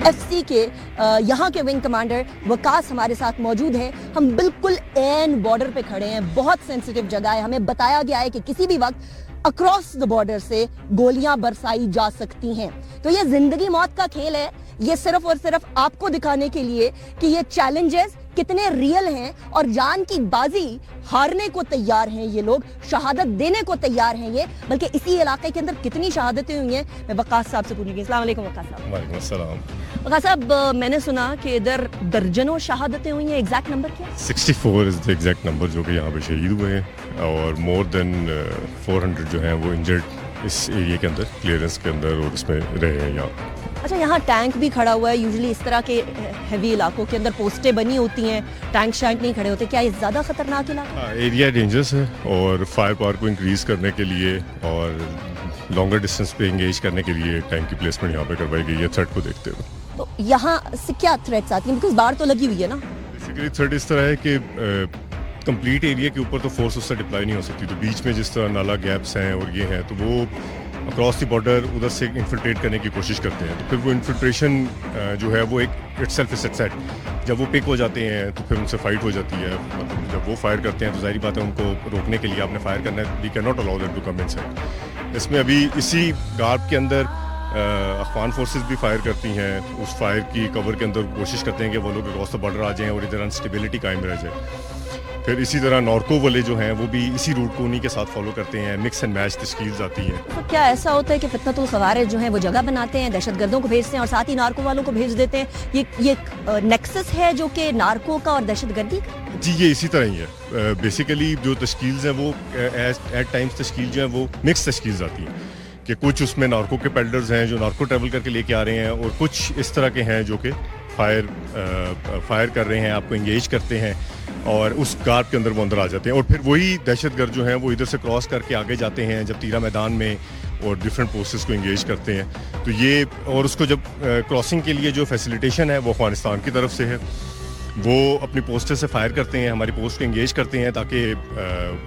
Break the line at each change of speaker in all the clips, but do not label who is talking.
FCC کے یہاں کے ونگ کمانڈر وقاص ہمارے ساتھ موجود ہیں. ہم بالکل عین بارڈر پہ کھڑے ہیں, بہت سینسیٹیو جگہ ہے. ہمیں بتایا گیا ہے کہ کسی بھی وقت اکراس دا بارڈر سے گولیاں برسائی جا سکتی ہیں. تو یہ زندگی موت کا کھیل ہے. یہ صرف اور صرف آپ کو دکھانے کے لیے کہ یہ چیلنجز کتنے ریئل ہیں اور جان کی بازی ہارنے کو تیار ہیں یہ لوگ, شہادت دینے کو تیار ہیں یہ. بلکہ اسی علاقے کے اندر کتنی شہادتیں ہوئی ہیں میں وقاص صاحب سے پوچھوں گی. السلام علیکم وقاص صاحب.
وعلیکم السلام.
وقاص صاحب, میں نے سنا کہ ادھر درجنوں شہادتیں ہوئی ہیں, ایگزیکٹ نمبر کیا؟
64 از دا ایگزیکٹ نمبر جو کہ یہاں پہ شہید ہوئے ہیں, اور مور دین 400 جو ہیں وہ انجرڈ اس ایریے کے اندر, کلیئرنس کے اندر, اور اس میں رہے ہیں یہاں.
اچھا, یہاں ٹینک بھی کھڑا ہوا ہے. یوزلی اس طرح کے ہیوی علاقوں کے اندر پوسٹیں بنی ہوتی ہیں, ٹینک شینک نہیں کھڑے ہوتے. کیا یہ زیادہ خطرناک علاقہ ہے؟
ایریا ڈینجرس ہے, اور فائر پاور کو انکریز کرنے کے لیے اور لانگر ڈسٹینس پہ انگیج کرنے کے لیے ٹینک کی پلیسمنٹ یہاں پہ کروائی گئی ہے تھریٹ کو دیکھتے ہوئے.
تو یہاں سے کیا تھریٹس آتی ہیں؟ بیکاز باڑ تو لگی ہوئی ہے نا.
بیسیکلی تھریٹ اس طرح ہے کہ کمپلیٹ ایریا کے اوپر تو فورس اس سے ڈپلائی نہیں ہو سکتی. تو بیچ میں جس طرح نالا گیپس ہیں اور یہ ہیں, تو وہ اکراس دی بارڈر ادھر سے انفلٹریٹ کرنے کی کوشش کرتے ہیں. تو پھر وہ انفلٹریشن جو ہے وہ ایک itself is a set. جب وہ پک ہو جاتے ہیں تو پھر ان سے فائٹ ہو جاتی ہے. مطلب جب وہ فائر کرتے ہیں تو ظاہری بات ہے ان کو روکنے کے لیے آپ نے فائر کرنا ہے. We can not allow that to come inside. اس میں ابھی اسی گارپ کے اندر افغان فورسز بھی فائر کرتی ہیں. اس فائر کی کور کے اندر کوشش کرتے ہیں کہ وہ لوگ اکراس دا بارڈر آ جائیں اور ادھر انسٹیبلٹی قائم رہ جائے. پھر اسی طرح نارکو والے جو ہیں وہ بھی اسی روٹ کو انہی کے ساتھ فالو کرتے ہیں. مکس اینڈ میچ تشکیل آتی ہیں.
تو کیا ایسا ہوتا ہے کہ فتنۃ الخوارج جو ہیں وہ جگہ بناتے ہیں, دہشت گردوں کو بھیجتے ہیں اور ساتھ ہی نارکو والوں کو بھیج دیتے ہیں؟ یہ نیکسس ہے جو کہ نارکو کا اور دہشت گردی کا؟
جی, یہ اسی طرح ہی ہے. بیسیکلی جو تشکیلز ہیں وہ ایٹ ٹائمز تشکیل جو ہیں وہ مکس تشکیلز آتی ہیں, کہ کچھ اس میں نارکو کے پیڈلرز ہیں جو نارکو ٹریول کر کے لے کے آ رہے ہیں, اور کچھ اس طرح کے ہیں جو کہ فائر کر رہے ہیں, آپ کو انگیج کرتے ہیں اور اس گارپ کے اندر وہ اندر آ جاتے ہیں. اور پھر وہی دہشت گرد جو ہیں وہ ادھر سے کراس کر کے آگے جاتے ہیں جب تیرا میدان میں, اور ڈفرینٹ پوسٹس کو انگیج کرتے ہیں. تو یہ, اور اس کو جب کراسنگ کے لیے جو فیسیلیٹیشن ہے وہ افغانستان کی طرف سے ہے. وہ اپنی پوسٹر سے فائر کرتے ہیں, ہماری پوسٹ کو انگیج کرتے ہیں تاکہ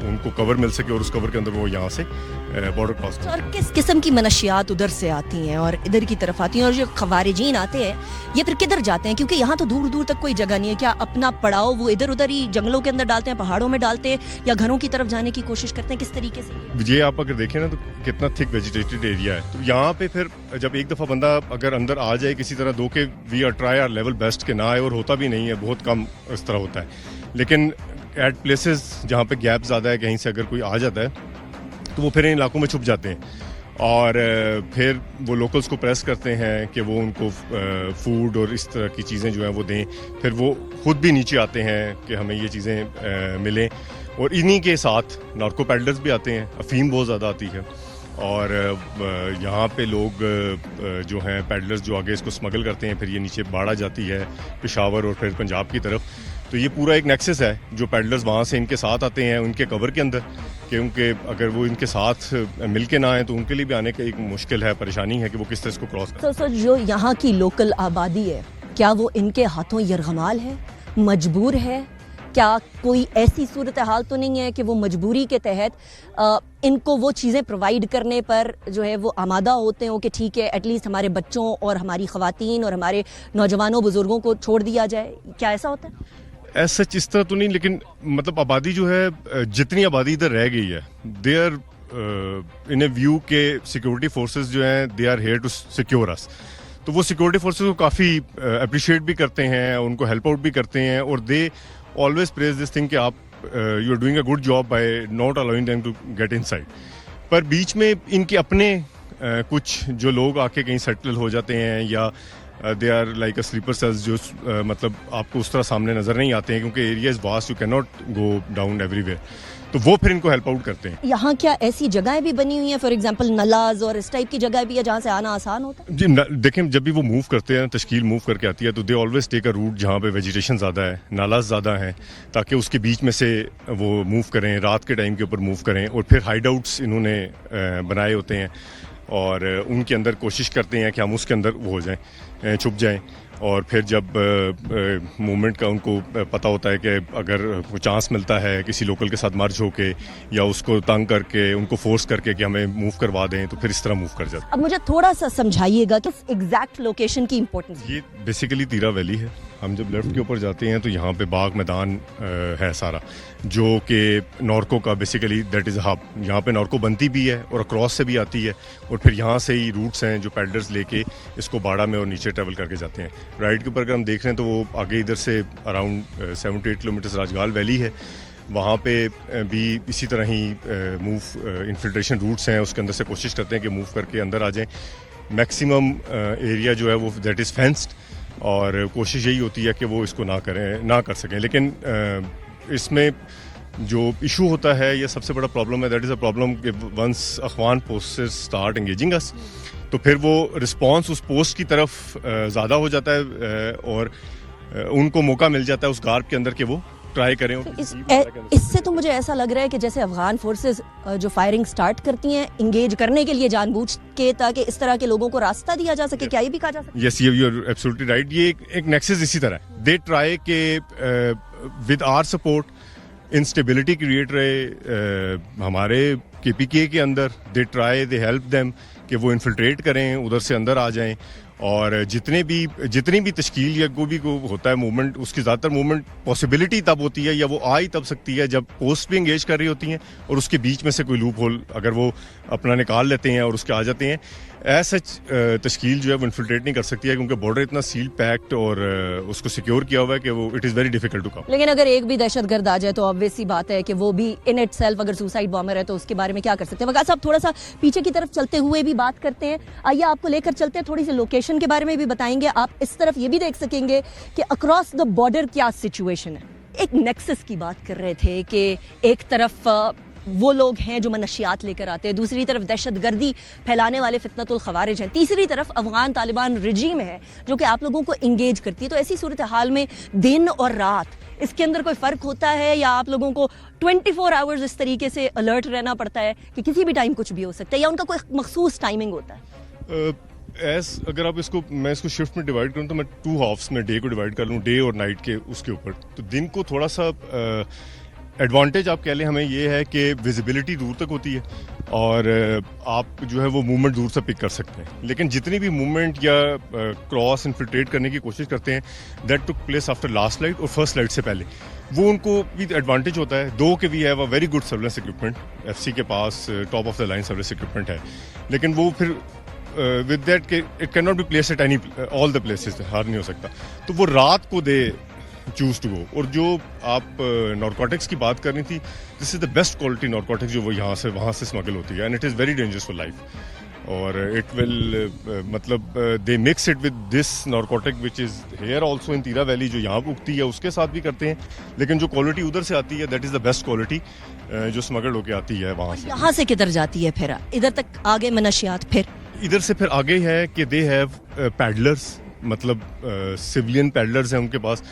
ان کو کور مل سکے, اور اس کور کے اندر وہ یہاں سے بارڈر کراس کریں.
اور کس قسم کی منشیات ادھر سے آتی ہیں اور ادھر کی طرف آتی ہیں, اور جو خوارجین آتے ہیں یہ پھر کدھر جاتے ہیں؟ کیونکہ یہاں تو دور دور تک کوئی جگہ نہیں ہے. کیا اپنا پڑاؤ وہ ادھر ادھر ہی جنگلوں کے اندر ڈالتے ہیں, پہاڑوں میں ڈالتے ہیں, یا گھروں کی طرف جانے کی کوشش کرتے ہیں؟ کس طریقے سے
یہ آپ اگر دیکھیں نا تو کتنا تھک ویجیٹیٹڈ ایریا ہے. تو یہاں پہ پھر جب ایک دفعہ بندہ اگر اندر آ جائے کسی طرح, دو کہ we are try our level best کہ نہ آئے, اور ہوتا بھی نہیں ہے, بہت کم اس طرح ہوتا ہے. لیکن ایٹ پلیسز جہاں پہ گیپ زیادہ ہے, کہیں سے اگر کوئی آ جاتا ہے تو وہ پھر ان علاقوں میں چھپ جاتے ہیں, اور پھر وہ لوکلز کو پریس کرتے ہیں کہ وہ ان کو فوڈ اور اس طرح کی چیزیں جو ہیں وہ دیں. پھر وہ خود بھی نیچے آتے ہیں کہ ہمیں یہ چیزیں ملیں, اور انہی کے ساتھ نارکو پیڈلرز بھی آتے ہیں. افیم بہت زیادہ آتی ہے, اور یہاں پہ لوگ جو ہیں پیڈلرز جو آگے اس کو اسمگل کرتے ہیں, پھر یہ نیچے باڑا جاتی ہے پشاور اور پھر پنجاب کی طرف. تو یہ پورا ایک نیکسس ہے. جو پیڈلرز وہاں سے ان کے ساتھ آتے ہیں ان کے کور کے اندر, کیونکہ اگر وہ ان کے ساتھ مل کے نہ آئیں تو ان کے لیے بھی آنے کا ایک مشکل ہے, پریشانی ہے کہ وہ کس طرح اس کو کراس کریں.
تو جو یہاں کی لوکل آبادی ہے, کیا وہ ان کے ہاتھوں یرغمال ہے, مجبور ہے؟ کیا کوئی ایسی صورتحال تو نہیں ہے کہ وہ مجبوری کے تحت ان کو وہ چیزیں پرووائڈ کرنے پر جو ہے وہ آمادہ ہوتے ہوں کہ ٹھیک ہے ایٹ لیسٹ ہمارے بچوں اور ہماری خواتین اور ہمارے نوجوانوں بزرگوں کو چھوڑ دیا جائے؟ کیا ایسا ہوتا ہے؟
ایسا اس طرح تو نہیں, لیکن مطلب آبادی جو ہے, جتنی آبادی ادھر رہ گئی ہے, they are in a view کہ سیکورٹی فورسز جو ہیں they are here to secure us. تو وہ سیکورٹی فورسز کو کافی اپریشیٹ بھی کرتے ہیں, ان کو ہیلپ آؤٹ بھی کرتے ہیں, اور دے always praise this thing کہ آپ you are doing a good job by not allowing them to get inside. پر بیچ میں ان کے اپنے کچھ جو لوگ آ کے کہیں سیٹل ہو جاتے ہیں, یا they are like a sleeper cells, جو مطلب آپ کو اس طرح سامنے نظر نہیں آتے ہیں کیونکہ area is vast, you can not go down every where. تو وہ پھر ان کو ہیلپ آؤٹ کرتے ہیں.
یہاں کیا ایسی جگہیں بھی بنی ہوئی ہیں, فار ایگزامپل نلاز اور اس ٹائپ کی جگہ بھی ہے جہاں سے آنا آسان ہوتا ہے؟
جی دیکھیں, جب بھی وہ موو کرتے ہیں, تشکیل موو کر کے آتی ہے, تو they always take a root جہاں پہ ویجیٹیشن زیادہ ہے, نالاز زیادہ ہیں, تاکہ اس کے بیچ میں سے وہ موو کریں, رات کے ٹائم کے اوپر موو کریں. اور پھر ہائیڈ آؤٹس انہوں نے بنائے ہوتے ہیں, اور ان کے اندر کوشش کرتے ہیں کہ ہم اس کے اندر وہ ہو جائیں, چھپ جائیں. اور پھر جب موومنٹ کا ان کو پتہ ہوتا ہے کہ اگر کوئی چانس ملتا ہے کسی لوکل کے ساتھ مرج ہو کے یا اس کو تنگ کر کے ان کو فورس کر کے کہ ہمیں موو کروا دیں, تو پھر اس طرح موو کر جاتے ہیں.
اب مجھے تھوڑا سا سمجھائیے گا کہ ایگزیکٹ لوکیشن کی امپورٹنس.
یہ بیسیکلی تیرا ویلی ہے. ہم جب لیفٹ کے اوپر جاتے ہیں تو یہاں پہ باغ میدان ہے سارا, جو کہ نورکو کا بیسیکلی دیٹ از ہب. یہاں پہ نورکو بنتی بھی ہے اور اکراس سے بھی آتی ہے, اور پھر یہاں سے ہی روٹس ہیں جو پیڈلرز لے کے اس کو باڑا میں اور نیچے ٹریول کر کے جاتے ہیں. رائڈ کے اوپر اگر ہم دیکھ رہے ہیں تو وہ آگے ادھر سے around 7 to 8 kilometre Rajgal valley ہے, وہاں پہ بھی اسی طرح ہی موو انفلٹریشن روٹس ہیں, اس کے اندر سے کوشش کرتے ہیں کہ موو کر کے اندر آ جائیں. میکسیمم ایریا جو ہے وہ دیٹ از فینسڈ, اور کوشش یہی ہوتی ہے کہ وہ اس کو نہ کر سکیں. لیکن اس میں جو ایشو ہوتا ہے, یہ سب سے بڑا پرابلم ہے, دیٹ از اے پرابلم کہ ونس اخوان پوسٹس اسٹارٹ انگیجنگ اس, تو پھر وہ رسپانس اس پوسٹ کی طرف زیادہ ہو جاتا ہے, اور ان کو موقع مل جاتا ہے اس گارپ کے اندر کہ وہ ٹرائی کریں.
اس سے تو مجھے ایسا لگ رہا ہے کہ جیسے افغان فورسز جو فائرنگ سٹارٹ کرتی ہیں انگیج کرنے کے لیے جان بوجھ کے, تاکہ اس طرح کے لوگوں کو راستہ دیا جا سکے, کیا یہ بھی کہا جا سکتا ہے؟
Yes, you are absolutely right. یہ ایک نیکسس اسی طرح ہے. دے ٹرائی کہ with our support instability create رہے ہمارے KPK کے اندر. They try, they help them کہ وہ انفلٹریٹ کریں, ادھر سے اندر آ جائیں. اور جتنی بھی تشکیل یا کوئی بھی ہوتا ہے موومنٹ, اس کی زیادہ تر موومنٹ پاسبلٹی تب ہوتی ہے یا وہ آ ہی تب سکتی ہے جب پوسٹ بھی انگیج کر رہی ہوتی ہیں اور اس کے بیچ میں سے کوئی لوپ ہول اگر وہ اپنا نکال لیتے ہیں اور اس کے آ جاتے ہیں. ایز سچ تشکیل جو ہے وہ انفلٹریٹ نہیں کر سکتی ہے, کیونکہ بارڈر اتنا سیل پیکڈ اور اس کو سیکیور کیا ہوا ہے کہ وہ it is very difficult to come.
لیکن اگر ایک بھی دہشت گرد آ جائے تو obvious سی بات ہے کہ وہ بھی ان اٹ سیلف اگر سوسائڈ بامر ہے تو اس کے بارے میں کیا کر سکتے ہیں. وقاص صاحب, تھوڑا سا پیچھے کی طرف چلتے ہوئے بھی بات کرتے ہیں. آئیے آپ کو لے کر چلتے ہیں, تھوڑی سی لوکیشن کے بارے میں بھی بتائیں گے. آپ اس طرف یہ بھی دیکھ سکیں گے کہ اکراس دا بارڈر کیا سچویشن ہے. ایک نیکسس کی بات کر رہے تھے کہ ایک طرف وہ لوگ ہیں جو منشیات لے کر آتے ہیں, دوسری طرف دہشت گردی پھیلانے والے فتنۃ الخوارج ہیں, تیسری طرف افغان طالبان رجیم ہے جو کہ آپ لوگوں کو انگیج کرتی ہے. تو ایسی صورتحال میں دن اور رات اس کے اندر کوئی فرق ہوتا ہے, یا آپ لوگوں کو 24 آورز اس طریقے سے الرٹ رہنا پڑتا ہے کہ کسی بھی ٹائم کچھ بھی ہو سکتا ہے, یا ان کا کوئی مخصوص ٹائمنگ ہوتا ہے؟
اگر آپ میں اس کو شفٹ میں ڈیوائڈ کروں تو میں 2 ہافس میں ڈے کو ڈیوائڈ کر لوں, ڈے اور نائٹ کے اس کے اوپر. تو دن کو تھوڑا سا ایڈوانٹیج آپ کہہ لیں ہمیں یہ ہے کہ ویزیبلٹی دور تک ہوتی ہے اور آپ جو ہے وہ موومنٹ دور سے پک کر سکتے ہیں. لیکن جتنی بھی موومنٹ یا کراس انفلٹریٹ کرنے کی کوشش کرتے ہیں that took place after last light اور فرسٹ لائٹ سے پہلے, وہ ان کو بھی ایڈوانٹیج ہوتا ہے. دو کہ we have a very good surveillance equipment, FCC کے پاس top of the line service equipment ہے, لیکن وہ پھر with that it can not be place at any all the places, ہر نہیں ہو سکتا. تو وہ رات کو دے چوز ٹو گو. اور جو آپ نارکوٹکس کی بات کر رہی تھی, دس از دا بیسٹ کوالٹی نارکوٹکس جو وہ وہاں سے اسمگل ہوتی ہے, and it is very dangerous for life. اور اٹ ول مطلب دے mix it with this narcotic which is here also in تیرا ویلی, جو یہاں اگتی ہے اس کے ساتھ بھی کرتے ہیں. لیکن جو کوالٹی ادھر سے آتی ہے that is the best quality جو اسمگل ہو کے آتی ہے وہاں سے.
یہاں سے کدھر جاتی ہے پھر ادھر تک آگے منشیات؟ پھر
ادھر سے پھر آگے ہے کہ دے ہیو پیڈلرز, مطلب سویلین پیڈلرز ہیں ان کے پاس.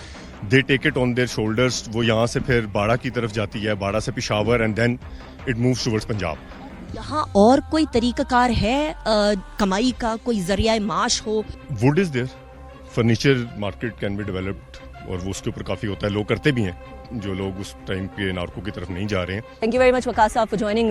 They take it on their shoulders. وہ یہاں سے پھر باڑہ کی طرف جاتی ہے, باڑہ سے Peshawar, and then it moves towards Punjab.
یہاں اور کوئی طریقہ کار ہے کمائی کا, کوئی ذریعہ معاش ہو؟
Wood is there, furniture market can be developed, اور وہ اس کے اوپر کافی ہوتا ہے, لوگ کرتے بھی ہیں جو لوگ اس ٹائم پہ نارکو کی طرف نہیں جا رہے ہیں.
تھینک یو ویری مچ وقاص صاحب فار جوائننگ می.